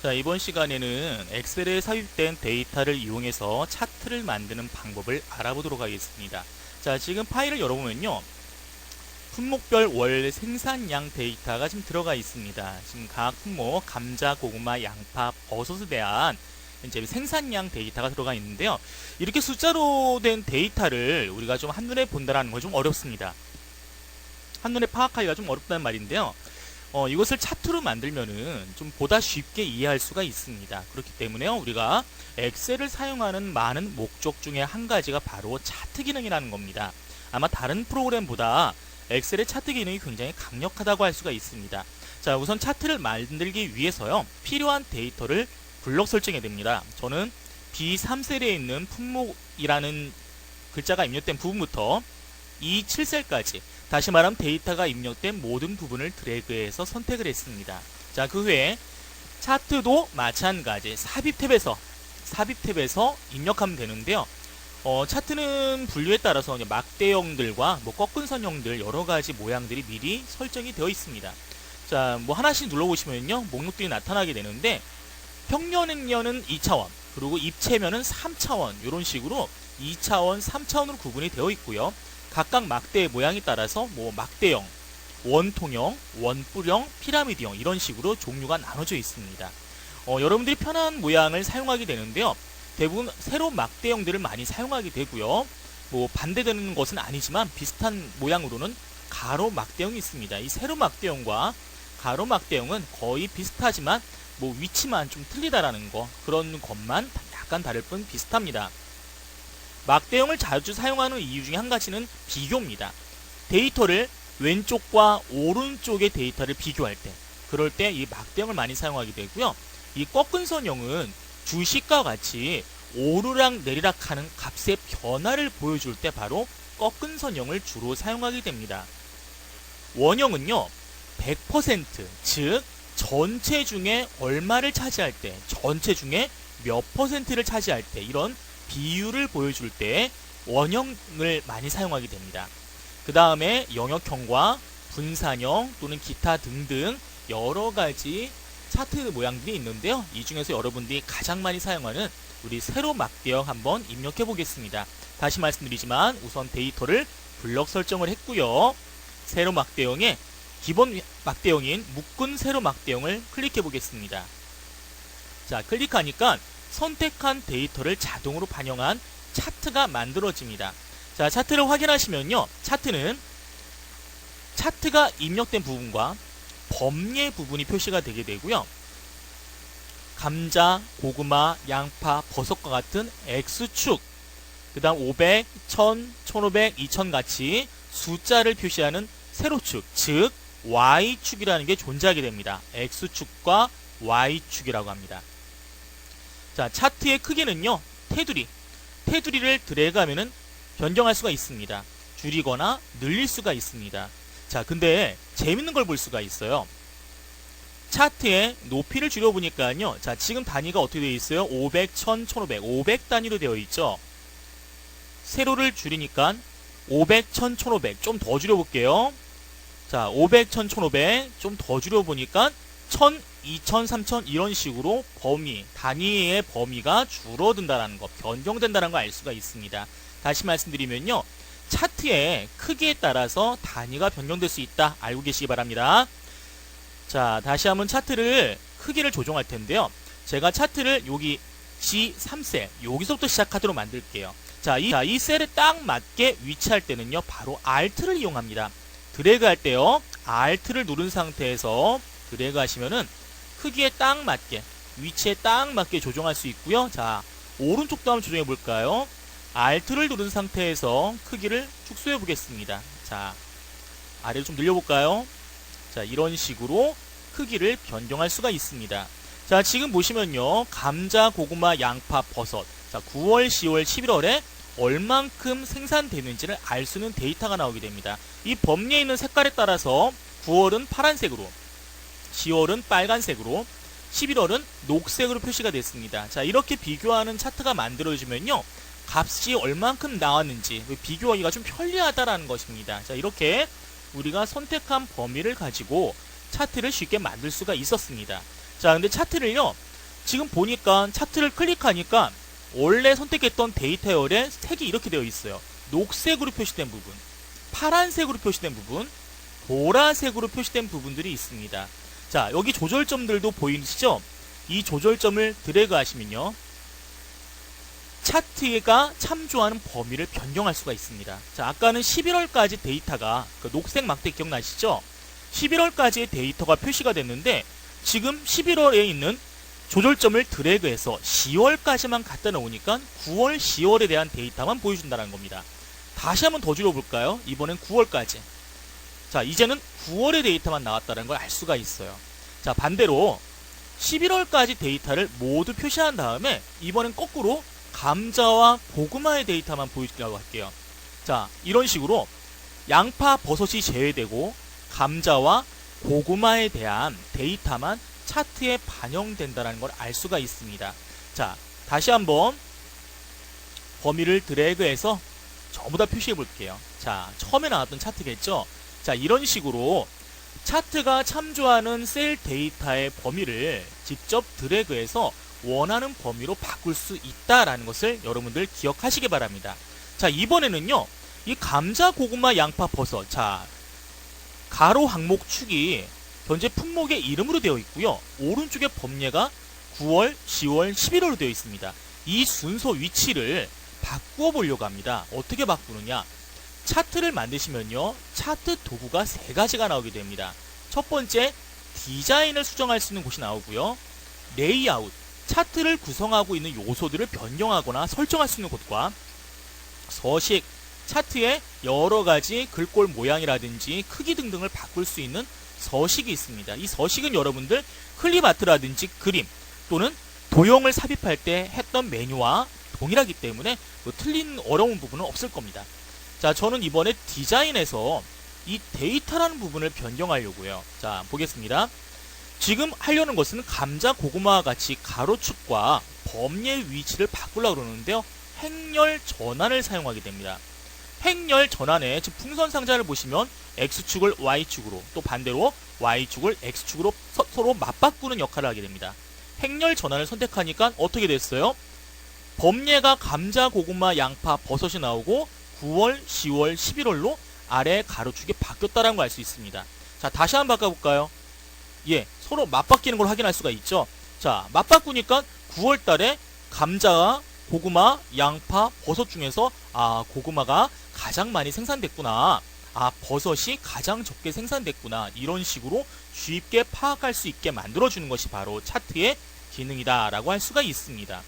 자, 이번 시간에는 엑셀에 삽입된 데이터를 이용해서 차트를 만드는 방법을 알아보도록 하겠습니다. 자, 지금 파일을 열어보면요, 품목별 월 생산량 데이터가 지금 들어가 있습니다. 지금 각 품목, 감자, 고구마, 양파, 버섯에 대한 이제 생산량 데이터가 들어가 있는데요. 이렇게 숫자로 된 데이터를 우리가 좀 한눈에 본다는 건 좀 어렵습니다. 한눈에 파악하기가 좀 어렵다는 말인데요. 이것을 차트로 만들면은 좀 보다 쉽게 이해할 수가 있습니다. 그렇기 때문에요, 우리가 엑셀을 사용하는 많은 목적 중에 한 가지가 바로 차트 기능이라는 겁니다. 아마 다른 프로그램보다 엑셀의 차트 기능이 굉장히 강력하다고 할 수가 있습니다. 자, 우선 차트를 만들기 위해서요, 필요한 데이터를 블록 설정해야 됩니다. 저는 B3셀에 있는 품목이라는 글자가 입력된 부분부터 E7셀까지, 다시 말하면 데이터가 입력된 모든 부분을 드래그해서 선택을 했습니다. 자, 그 후에 차트도 마찬가지 삽입 탭에서 입력하면 되는데요. 차트는 분류에 따라서 막대형들과 꺾은 선형들 여러가지 모양들이 미리 설정이 되어 있습니다. 자, 하나씩 눌러보시면요, 목록들이 나타나게 되는데, 평면은면은 2차원, 그리고 입체면은 3차원, 이런 식으로 2차원, 3차원으로 구분이 되어 있고요. 각각 막대의 모양에 따라서 막대형, 원통형, 원뿔형, 피라미드형 이런 식으로 종류가 나눠져 있습니다. 여러분들이 편한 모양을 사용하게 되는데요. 대부분 세로 막대형들을 많이 사용하게 되고요. 반대되는 것은 아니지만 비슷한 모양으로는 가로 막대형이 있습니다. 이 세로 막대형과 가로 막대형은 거의 비슷하지만 위치만 좀 틀리다라는 거, 그런 것만 약간 다를 뿐 비슷합니다. 막대형을 자주 사용하는 이유 중에 한 가지는 비교입니다. 데이터를 왼쪽과 오른쪽의 데이터를 비교할 때, 그럴 때 이 막대형을 많이 사용하게 되고요. 이 꺾은 선형은 주식과 같이 오르락 내리락 하는 값의 변화를 보여줄 때 바로 꺾은 선형을 주로 사용하게 됩니다. 원형은요, 100%, 즉 전체 중에 얼마를 차지할 때, 전체 중에 몇 퍼센트를 차지할 때, 이런 비율을 보여줄 때 원형을 많이 사용하게 됩니다. 그 다음에 영역형과 분산형 또는 기타 등등 여러가지 차트 모양들이 있는데요. 이 중에서 여러분들이 가장 많이 사용하는 우리 세로 막대형 한번 입력해 보겠습니다. 다시 말씀드리지만 우선 데이터를 블럭 설정을 했고요. 세로 막대형의 기본 막대형인 묶은 세로 막대형을 클릭해 보겠습니다. 자, 클릭하니까 선택한 데이터를 자동으로 반영한 차트가 만들어집니다. 자, 차트를 확인하시면요, 차트가 입력된 부분과 범례 부분이 표시가 되게 되고요. 감자, 고구마, 양파, 버섯과 같은 X축, 그 다음 500, 1000, 1500, 2000 같이 숫자를 표시하는 세로축, 즉 Y축이라는 게 존재하게 됩니다. X축과 Y축이라고 합니다. 자, 차트의 크기는요, 테두리를 드래그하면은 변경할 수가 있습니다. 줄이거나 늘릴 수가 있습니다. 자, 근데 재밌는 걸 볼 수가 있어요. 차트의 높이를 줄여보니까요, 자, 지금 단위가 어떻게 되어 있어요? 500, 1000, 1500, 500 단위로 되어 있죠. 세로를 줄이니까 500, 1000, 1500 좀 더 줄여볼게요. 자, 500, 1000, 1500 좀 더 줄여보니까 1000, 2000, 3000 이런 식으로 단위의 범위가 줄어든다는 거, 변경된다는 거 알 수가 있습니다. 다시 말씀드리면요, 차트의 크기에 따라서 단위가 변경될 수 있다, 알고 계시기 바랍니다. 자, 다시 한번 차트를 크기를 조정할 텐데요. 제가 차트를 여기 G3셀, 여기서부터 시작하도록 만들게요. 자, 이 셀에 딱 맞게 위치할 때는요, 바로 Alt를 이용합니다. 드래그 할 때요, Alt를 누른 상태에서 드래그 하시면은 크기에 딱 맞게, 위치에 딱 맞게 조정할 수 있고요. 자, 오른쪽도 한번 조정해 볼까요? Alt를 누른 상태에서 크기를 축소해 보겠습니다. 자, 아래로 좀 늘려볼까요? 자, 이런 식으로 크기를 변경할 수가 있습니다. 자, 지금 보시면요, 감자, 고구마, 양파, 버섯, 자, 9월, 10월, 11월에 얼만큼 생산되는지를 알 수 있는 데이터가 나오게 됩니다. 이 범위에 있는 색깔에 따라서 9월은 파란색으로, 10월은 빨간색으로, 11월은 녹색으로 표시가 됐습니다. 자, 이렇게 비교하는 차트가 만들어지면요, 값이 얼만큼 나왔는지 비교하기가 좀 편리하다라는 것입니다. 자, 이렇게 우리가 선택한 범위를 가지고 차트를 쉽게 만들 수가 있었습니다. 자, 근데 차트를요, 지금 보니까 차트를 클릭하니까 원래 선택했던 데이터열에 색이 이렇게 되어 있어요. 녹색으로 표시된 부분, 파란색으로 표시된 부분, 보라색으로 표시된 부분들이 있습니다. 자, 여기 조절점들도 보이시죠? 이 조절점을 드래그 하시면요, 차트가 참조하는 범위를 변경할 수가 있습니다. 자, 아까는 11월까지 데이터가, 그 녹색 막대 기억나시죠? 11월까지의 데이터가 표시가 됐는데 지금 11월에 있는 조절점을 드래그해서 10월까지만 갖다 놓으니까 9월, 10월에 대한 데이터만 보여준다는 겁니다. 다시 한번 더 줄여볼까요? 이번엔 9월까지. 자, 이제는 9월의 데이터만 나왔다는 걸 알 수가 있어요. 자, 반대로 11월까지 데이터를 모두 표시한 다음에 이번엔 거꾸로 감자와 고구마의 데이터만 보여주려고 할게요. 자, 이런 식으로 양파, 버섯이 제외되고 감자와 고구마에 대한 데이터만 차트에 반영된다는 걸 알 수가 있습니다. 자, 다시 한번 범위를 드래그해서 전부 다 표시해 볼게요. 자, 처음에 나왔던 차트겠죠? 자, 이런 식으로 차트가 참조하는 셀 데이터의 범위를 직접 드래그해서 원하는 범위로 바꿀 수 있다라는 것을 여러분들 기억하시기 바랍니다. 자, 이번에는요, 이 감자, 고구마, 양파, 버섯. 자, 가로 항목 축이 현재 품목의 이름으로 되어 있고요. 오른쪽에 범례가 9월, 10월, 11월로 되어 있습니다. 이 순서 위치를 바꾸어 보려고 합니다. 어떻게 바꾸느냐? 차트를 만드시면요, 차트 도구가 세 가지가 나오게 됩니다. 첫 번째, 디자인을 수정할 수 있는 곳이 나오고요. 레이아웃, 차트를 구성하고 있는 요소들을 변경하거나 설정할 수 있는 곳과 서식, 차트에 여러 가지 글꼴 모양이라든지 크기 등등을 바꿀 수 있는 서식이 있습니다. 이 서식은 여러분들 클립아트라든지 그림 또는 도형을 삽입할 때 했던 메뉴와 동일하기 때문에 뭐 틀린 어려운 부분은 없을 겁니다. 자, 저는 이번에 디자인에서 이 데이터라는 부분을 변경하려고요. 자, 보겠습니다. 지금 하려는 것은 감자, 고구마와 같이 가로축과 범례 위치를 바꾸려고 그러는데요. 행렬 전환을 사용하게 됩니다. 행렬 전환에 즉 풍선 상자를 보시면 X축을 Y축으로 또 반대로 Y축을 X축으로 서로 맞바꾸는 역할을 하게 됩니다. 행렬 전환을 선택하니까 어떻게 됐어요? 범례가 감자, 고구마, 양파, 버섯이 나오고 9월, 10월, 11월로 아래 가로축이 바뀌었다는 걸 알 수 있습니다. 자, 다시 한번 바꿔볼까요? 예, 서로 맞바뀌는 걸 확인할 수가 있죠. 자, 맞바꾸니까 9월 달에 감자와 고구마, 양파, 버섯 중에서 고구마가 가장 많이 생산됐구나. 버섯이 가장 적게 생산됐구나. 이런 식으로 쉽게 파악할 수 있게 만들어주는 것이 바로 차트의 기능이다 라고 할 수가 있습니다.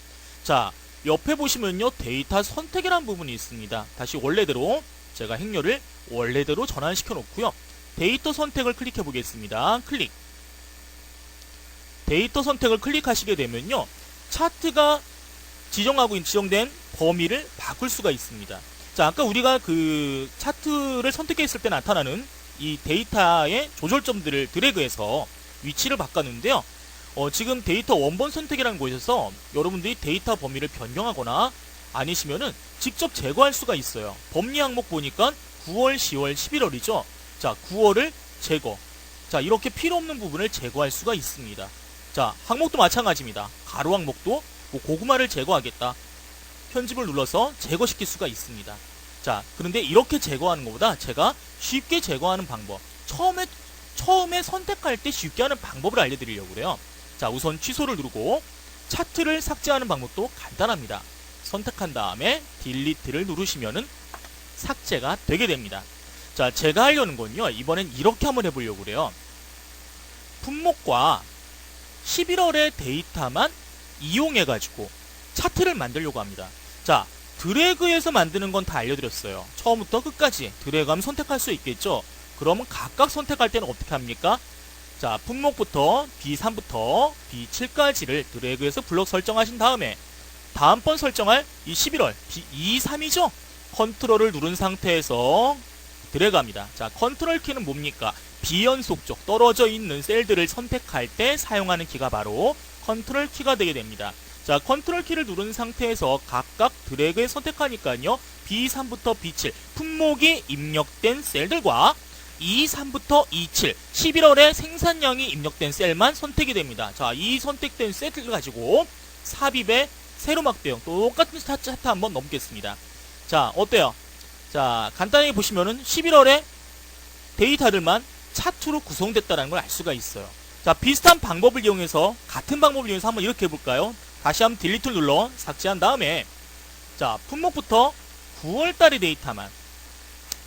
자, 옆에 보시면요, 데이터 선택이라는 부분이 있습니다. 다시 원래대로 제가 행렬을 원래대로 전환시켜 놓고요. 데이터 선택을 클릭해 보겠습니다. 클릭. 데이터 선택을 클릭하시게 되면요, 차트가 지정된 범위를 바꿀 수가 있습니다. 자, 아까 우리가 그 차트를 선택했을 때 나타나는 이 데이터의 조절점들을 드래그해서 위치를 바꿨는데요. 지금 데이터 원본 선택이라는 곳에서 여러분들이 데이터 범위를 변경하거나 아니시면은 직접 제거할 수가 있어요. 범위 항목 보니까 9월, 10월, 11월이죠. 자, 9월을 제거. 자, 이렇게 필요 없는 부분을 제거할 수가 있습니다. 자, 항목도 마찬가지입니다. 가로 항목도 뭐 고구마를 제거하겠다. 편집을 눌러서 제거시킬 수가 있습니다. 자, 그런데 이렇게 제거하는 것보다 제가 쉽게 제거하는 방법, 처음에 선택할 때 쉽게 하는 방법을 알려드리려고 그래요. 자, 우선 취소를 누르고 차트를 삭제하는 방법도 간단합니다. 선택한 다음에 딜리트를 누르시면은 삭제가 되게 됩니다. 자, 제가 하려는 건요, 이번엔 이렇게 한번 해보려고 그래요. 품목과 11월의 데이터만 이용해가지고 차트를 만들려고 합니다. 자, 드래그해서 만드는 건 다 알려드렸어요. 처음부터 끝까지 드래그하면 선택할 수 있겠죠. 그러면 각각 선택할 때는 어떻게 합니까? 자, 품목부터 B3부터 B7까지를 드래그해서 블록 설정하신 다음에 다음번 설정할 이 11월 B23이죠? 컨트롤을 누른 상태에서 드래그합니다. 자, 컨트롤 키는 뭡니까? 비연속적 떨어져 있는 셀들을 선택할 때 사용하는 키가 바로 컨트롤 키가 되게 됩니다. 자, 컨트롤 키를 누른 상태에서 각각 드래그에 선택하니까요, B3부터 B7 품목이 입력된 셀들과 23부터 27, 11월에 생산량이 입력된 셀만 선택이 됩니다. 자, 이 선택된 셀을 가지고 삽입의 세로막대형 똑같은 차트 한번 넘겠습니다. 자, 어때요? 자, 간단히 보시면은 11월에 데이터들만 차트로 구성됐다는 걸 알 수가 있어요. 자, 비슷한 방법을 이용해서, 같은 방법을 이용해서 한번 이렇게 해볼까요? 다시 한번 딜리트를 눌러 삭제한 다음에, 자, 품목부터 9월달의 데이터만,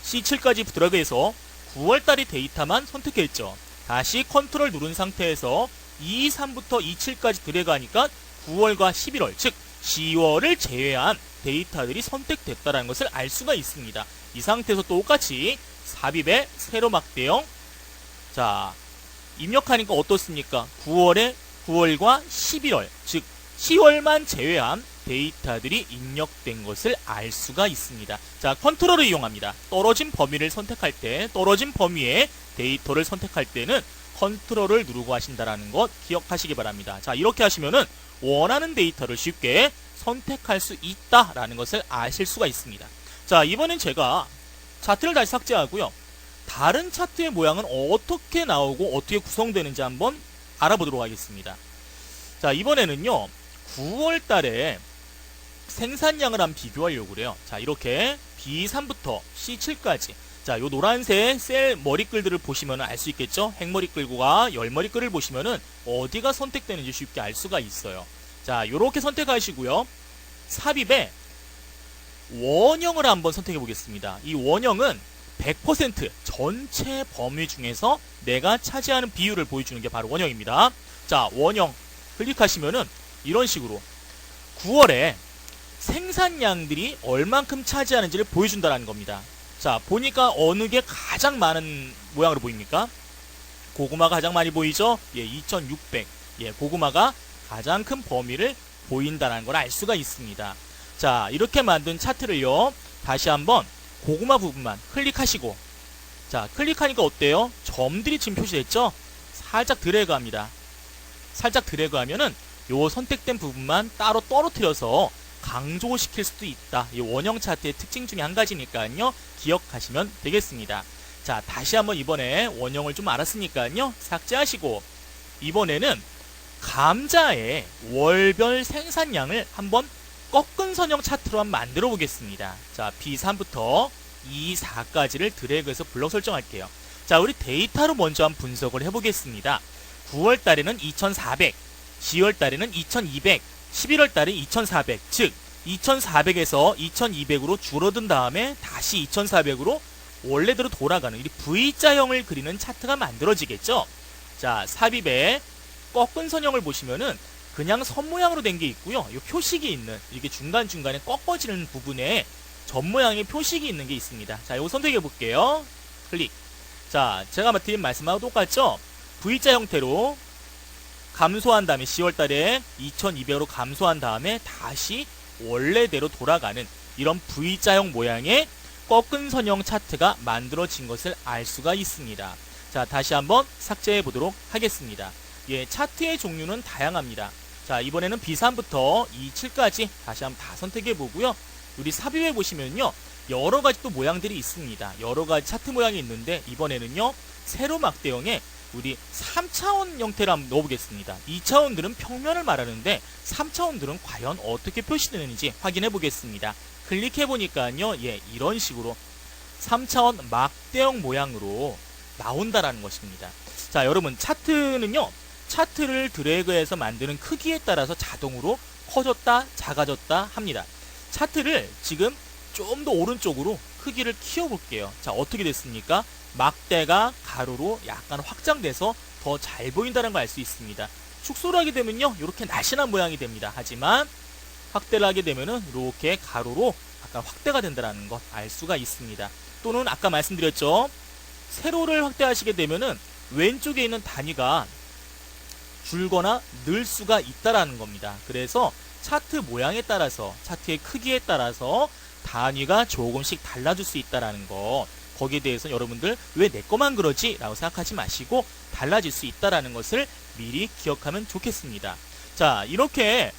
C7까지 드래그해서 9월달의 데이터만 선택했죠. 다시 컨트롤 누른 상태에서 23부터 27까지 드래그하니까 9월과 11월, 즉 10월을 제외한 데이터들이 선택됐다는 것을 알 수가 있습니다. 이 상태에서 똑같이 삽입의 세로막대형, 자, 입력하니까 어떻습니까? 9월과 11월, 즉 10월만 제외한 데이터들이 입력된 것을 알 수가 있습니다. 자, 컨트롤을 이용합니다. 떨어진 범위를 선택할 때, 떨어진 범위의 데이터를 선택할 때는 컨트롤을 누르고 하신다는 것 기억하시기 바랍니다. 자, 이렇게 하시면은 원하는 데이터를 쉽게 선택할 수 있다라는 것을 아실 수가 있습니다. 자, 이번엔 제가 차트를 다시 삭제하고요. 다른 차트의 모양은 어떻게 나오고 어떻게 구성되는지 한번 알아보도록 하겠습니다. 자, 이번에는요, 9월 달에 생산량을 한번 비교하려고 그래요. 자, 이렇게 B3부터 C7까지. 자, 요 노란색 셀 머리글들을 보시면 알 수 있겠죠? 행머리글과 열머리글을 보시면은 어디가 선택되는지 쉽게 알 수가 있어요. 자, 요렇게 선택하시고요. 삽입에 원형을 한번 선택해 보겠습니다. 이 원형은 100% 전체 범위 중에서 내가 차지하는 비율을 보여주는 게 바로 원형입니다. 자, 원형 클릭하시면은 이런 식으로 9월에 생산량들이 얼만큼 차지하는지를 보여준다는 겁니다. 자, 보니까 어느 게 가장 많은 모양으로 보입니까? 고구마가 가장 많이 보이죠? 예, 2600. 예, 고구마가 가장 큰 범위를 보인다는 걸 알 수가 있습니다. 자, 이렇게 만든 차트를요, 다시 한번 고구마 부분만 클릭하시고, 자, 클릭하니까 어때요? 점들이 지금 표시됐죠? 살짝 드래그 합니다. 살짝 드래그 하면은 요 선택된 부분만 따로 떨어뜨려서 강조시킬 수도 있다. 이 원형 차트의 특징 중에 한 가지니까요, 기억하시면 되겠습니다. 자, 다시 한번 이번에 원형을 좀 알았으니까요, 삭제하시고, 이번에는 감자의 월별 생산량을 한번 꺾은 선형 차트로 한번 만들어 보겠습니다. 자, B3부터 E4까지를 드래그해서 블록 설정할게요. 자, 우리 데이터로 먼저 한번 분석을 해보겠습니다. 9월 달에는 2400, 10월 달에는 2200, 11월 달에 2400, 즉 2400에서 2200으로 줄어든 다음에 다시 2400으로 원래대로 돌아가는 이 V자형을 그리는 차트가 만들어지겠죠. 자, 삽입에 꺾은 선형을 보시면은 그냥 선 모양으로 된 게 있고요. 이 표식이 있는, 이게 중간중간에 꺾어지는 부분에 점 모양의 표식이 있는 게 있습니다. 자, 이거 선택해 볼게요. 클릭. 자, 제가 드린 말씀하고 똑같죠? V자 형태로 감소한 다음에 10월 달에 2200으로 감소한 다음에 다시 원래대로 돌아가는 이런 V자형 모양의 꺾은 선형 차트가 만들어진 것을 알 수가 있습니다. 자, 다시 한번 삭제해 보도록 하겠습니다. 예, 차트의 종류는 다양합니다. 자, 이번에는 B3부터 E7까지 다시 한번 다 선택해 보고요. 우리 삽입해 보시면요, 여러 가지 또 모양들이 있습니다. 여러 가지 차트 모양이 있는데, 이번에는요, 세로 막대형에 우리 3차원 형태를 한번 넣어보겠습니다. 2차원들은 평면을 말하는데 3차원들은 과연 어떻게 표시되는지 확인해 보겠습니다. 클릭해 보니까요, 예, 이런 식으로 3차원 막대형 모양으로 나온다라는 것입니다. 자, 여러분, 차트는요, 차트를 드래그해서 만드는 크기에 따라서 자동으로 커졌다 작아졌다 합니다. 차트를 지금 좀 더 오른쪽으로 크기를 키워볼게요. 자, 어떻게 됐습니까? 막대가 가로로 약간 확장돼서 더 잘 보인다는 걸 알 수 있습니다. 축소를 하게 되면요, 이렇게 날씬한 모양이 됩니다. 하지만 확대를 하게 되면은 이렇게 가로로 약간 확대가 된다는 것 알 수가 있습니다. 또는 아까 말씀드렸죠, 세로를 확대하시게 되면은 왼쪽에 있는 단위가 줄거나 늘 수가 있다라는 겁니다. 그래서 차트 모양에 따라서, 차트의 크기에 따라서 단위가 조금씩 달라질 수 있다라는 것, 거기에 대해서 여러분들 왜 내 거만 그러지? 라고 생각하지 마시고 달라질 수 있다라는 것을 미리 기억하면 좋겠습니다. 자, 이렇게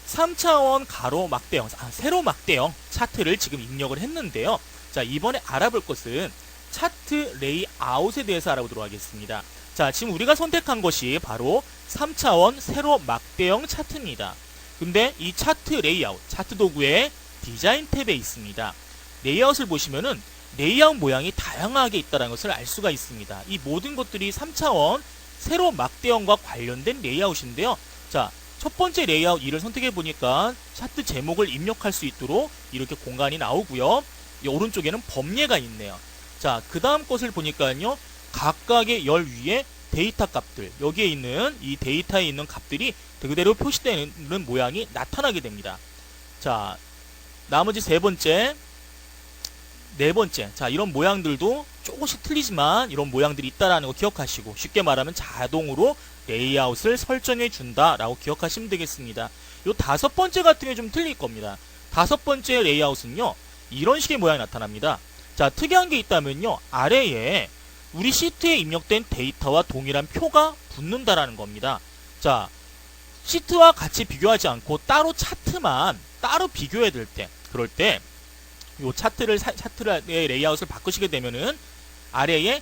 3차원 가로 막대형, 세로 막대형 차트를 지금 입력을 했는데요. 자, 이번에 알아볼 것은 차트 레이아웃에 대해서 알아보도록 하겠습니다. 자, 지금 우리가 선택한 것이 바로 3차원 세로 막대형 차트입니다. 근데 이 차트 레이아웃, 차트 도구의 디자인 탭에 있습니다. 레이아웃을 보시면은 레이아웃 모양이 다양하게 있다는 것을 알 수가 있습니다. 이 모든 것들이 3차원 세로 막대형과 관련된 레이아웃인데요. 자, 첫 번째 레이아웃 2를 선택해 보니까 차트 제목을 입력할 수 있도록 이렇게 공간이 나오고요. 이 오른쪽에는 범례가 있네요. 자, 그 다음 것을 보니까요, 각각의 열 위에 데이터 값들, 여기에 있는 이 데이터에 있는 값들이 그대로 표시되는 모양이 나타나게 됩니다. 자, 나머지 세 번째, 네 번째, 자, 이런 모양들도 조금씩 틀리지만 이런 모양들이 있다라는 거 기억하시고, 쉽게 말하면 자동으로 레이아웃을 설정해 준다라고 기억하시면 되겠습니다. 요 다섯 번째 같은 경우에 좀 틀릴 겁니다. 다섯 번째 레이아웃은요, 이런 식의 모양이 나타납니다. 자, 특이한 게 있다면요, 아래에 우리 시트에 입력된 데이터와 동일한 표가 붙는다라는 겁니다. 자, 시트와 같이 비교하지 않고 따로 차트만 따로 비교해야 될 때, 그럴 때 요 차트의 레이아웃을 바꾸시게 되면은 아래에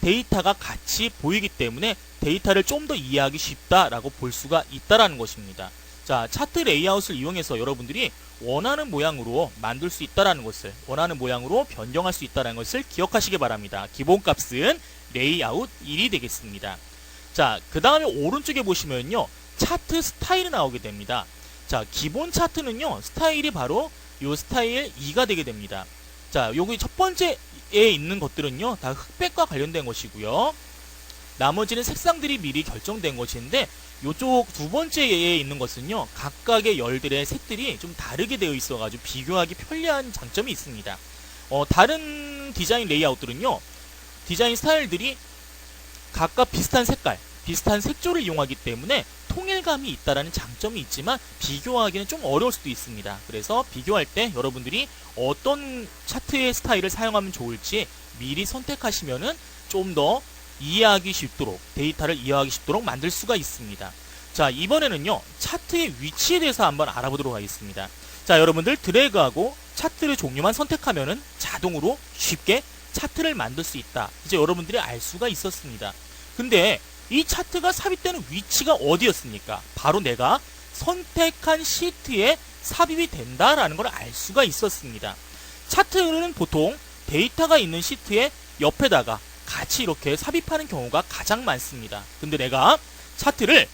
데이터가 같이 보이기 때문에 데이터를 좀 더 이해하기 쉽다라고 볼 수가 있다라는 것입니다. 자, 차트 레이아웃을 이용해서 여러분들이 원하는 모양으로 만들 수 있다라는 것을, 원하는 모양으로 변경할 수 있다라는 것을 기억하시기 바랍니다. 기본값은 레이아웃 1이 되겠습니다. 자, 그 다음에 오른쪽에 보시면요, 차트 스타일이 나오게 됩니다. 자, 기본 차트는요, 스타일이 바로 요 스타일 2가 되게 됩니다. 자, 여기 첫 번째에 있는 것들은요, 다 흑백과 관련된 것이고요. 나머지는 색상들이 미리 결정된 것인데, 요쪽 두 번째에 있는 것은요, 각각의 열들의 색들이 좀 다르게 되어 있어가지고 비교하기 편리한 장점이 있습니다. 다른 디자인 레이아웃들은요, 디자인 스타일들이 각각 비슷한 색깔, 비슷한 색조를 이용하기 때문에 통일감이 있다라는 장점이 있지만 비교하기는 좀 어려울 수도 있습니다. 그래서 비교할 때 여러분들이 어떤 차트의 스타일을 사용하면 좋을지 미리 선택하시면은 좀 더 이해하기 쉽도록, 데이터를 이해하기 쉽도록 만들 수가 있습니다. 자, 이번에는요, 차트의 위치에 대해서 한번 알아보도록 하겠습니다. 자, 여러분들 드래그하고 차트의 종류만 선택하면은 자동으로 쉽게 차트를 만들 수 있다. 이제 여러분들이 알 수가 있었습니다. 근데 이 차트가 삽입되는 위치가 어디였습니까? 바로 내가 선택한 시트에 삽입이 된다라는 걸 알 수가 있었습니다. 차트는 보통 데이터가 있는 시트의 옆에다가 같이 이렇게 삽입하는 경우가 가장 많습니다. 근데 내가 차트를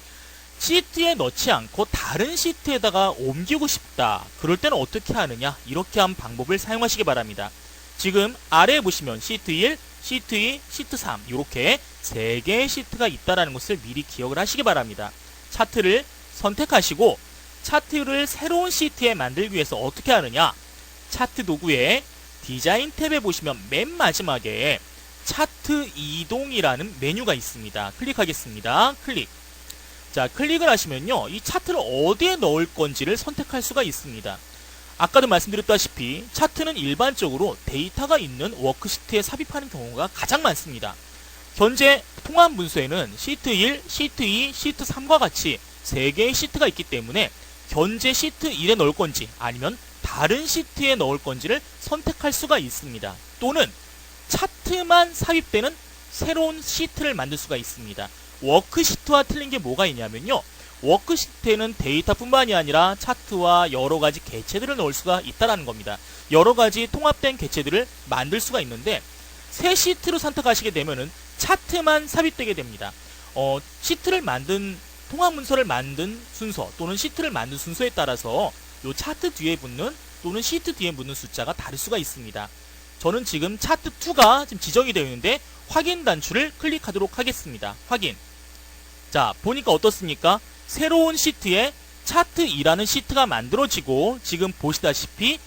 시트에 넣지 않고 다른 시트에다가 옮기고 싶다. 그럴 때는 어떻게 하느냐? 이렇게 한 방법을 사용하시기 바랍니다. 지금 아래에 보시면 시트 1, 시트 2, 시트 3 이렇게 3개의 시트가 있다는 것을 미리 기억을 하시기 바랍니다. 차트를 선택하시고 차트를 새로운 시트에 만들기 위해서 어떻게 하느냐? 차트 도구의 디자인 탭에 보시면 맨 마지막에 차트 이동이라는 메뉴가 있습니다. 클릭하겠습니다. 클릭. 자, 클릭을 하시면요, 이 차트를 어디에 넣을 건지를 선택할 수가 있습니다. 아까도 말씀드렸다시피 차트는 일반적으로 데이터가 있는 워크시트에 삽입하는 경우가 가장 많습니다. 현재 통합 문서에는 시트 1, 시트 2, 시트 3과 같이 3개의 시트가 있기 때문에 현재 시트 1에 넣을 건지 아니면 다른 시트에 넣을 건지를 선택할 수가 있습니다. 또는 차트만 삽입되는 새로운 시트를 만들 수가 있습니다. 워크시트와 틀린 게 뭐가 있냐면요, 워크시트에는 데이터뿐만이 아니라 차트와 여러가지 객체들을 넣을 수가 있다는 겁니다. 여러가지 통합된 객체들을 만들 수가 있는데 새 시트로 선택하시게 되면은 차트만 삽입되게 됩니다. 시트를 만든, 통합 문서를 만든 순서 또는 시트를 만든 순서에 따라서 요 차트 뒤에 붙는 또는 시트 뒤에 붙는 숫자가 다를 수가 있습니다. 저는 지금 차트 2가 지금 지정이 되어 있는데 확인 단추를 클릭하도록 하겠습니다. 확인. 자, 보니까 어떻습니까? 새로운 시트에 차트 2라는 시트가 만들어지고 지금 보시다시피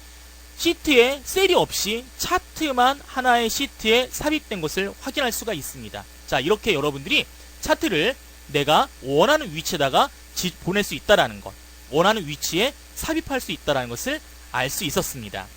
시트에 셀이 없이 차트만 하나의 시트에 삽입된 것을 확인할 수가 있습니다. 자, 이렇게 여러분들이 차트를 내가 원하는 위치에다가 보낼 수 있다는 것, 원하는 위치에 삽입할 수 있다는 것을 알 수 있었습니다.